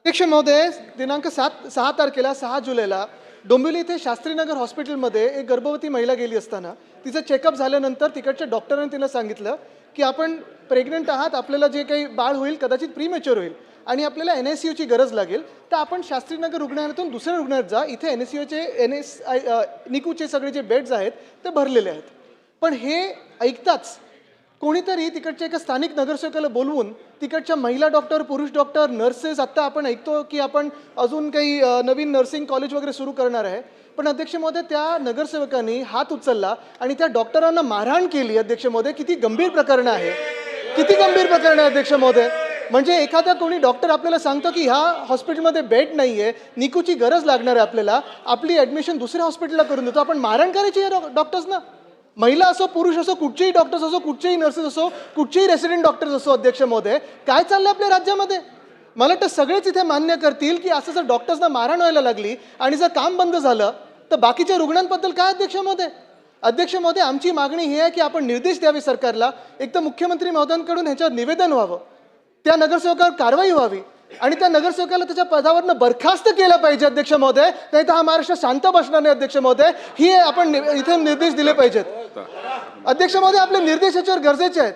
अध्यक्ष महोदय, दिनांक 6 तारखेला 6 जुलैला डोंबिवली इथे शास्त्रीनगर हॉस्पिटलमध्ये एक गर्भवती महिला गेली असताना तिचं चेकअप झाल्यानंतर तिकडच्या डॉक्टरांनी तिला सांगितलं की आपण प्रेग्नंट आहात, आपल्याला जे काही बाळ होईल कदाचित प्रीमॅच्युअर होईल आणि आपल्याला NICUची गरज लागेल, तर आपण शास्त्रीनगर रुग्णालयातून दुसऱ्या रुग्णालयात जा, इथे NICUचे सगळे जे बेड्स आहेत ते भरलेले आहेत. पण हे ऐकताच कोणीतरी तिकडच्या एका स्थानिक नगरसेवकाला बोलवून तिकडच्या महिला डॉक्टर, पुरुष डॉक्टर, नर्सेस, आत्ता आपण ऐकतो की आपण अजून काही नवीन नर्सिंग कॉलेज वगैरे सुरू करणार आहे. पण अध्यक्ष महोदय, त्या नगरसेवकांनी हात उचलला आणि त्या डॉक्टरांना मारहाण केली. अध्यक्ष महोदय, किती गंभीर प्रकरण आहे, किती गंभीर प्रकरण आहे अध्यक्ष महोदय. म्हणजे एखादा कोणी डॉक्टर आपल्याला सांगतो की ह्या हॉस्पिटलमध्ये बेड नाही आहे, निकूची गरज लागणार आहे, आपल्याला आपली ॲडमिशन दुसऱ्या हॉस्पिटलला करून देतो. आपण मारहाण करायची आहे डॉक्टर्सना. महिला असो, पुरुष असो, कुठचेही डॉक्टर्स असो, कुठचेही नर्सेस असो, कुठचेही रेसिडेंट डॉक्टर्स असो. अध्यक्ष महोदय, काय चाललं आपल्या राज्यामध्ये? मला वाटतं सगळेच इथे मान्य करतील की असं जर डॉक्टर्सना मारहाण व्हायला लागली आणि जर काम बंद झालं तर बाकीच्या रुग्णांबद्दल काय अध्यक्ष महोदय? अध्यक्ष महोदय, आमची मागणी ही आहे की आपण निर्देश द्यावे सरकारला. एक तर मुख्यमंत्री महोदयांकडून ह्याच्यावर निवेदन व्हावं, त्या नगरसेवकावर कारवाई व्हावी आणि त्या नगरसेवकाला त्याच्या पदावरनं बरखास्त केलं पाहिजे अध्यक्ष महोदय. नाही तर हा महाराष्ट्र शांत बसणार नाही अध्यक्ष महोदय. ही आपण इथे निर्देश दिले पाहिजेत. अध्यक्ष महोदय, आपले निर्देश याच्यावर गरजेचे आहेत.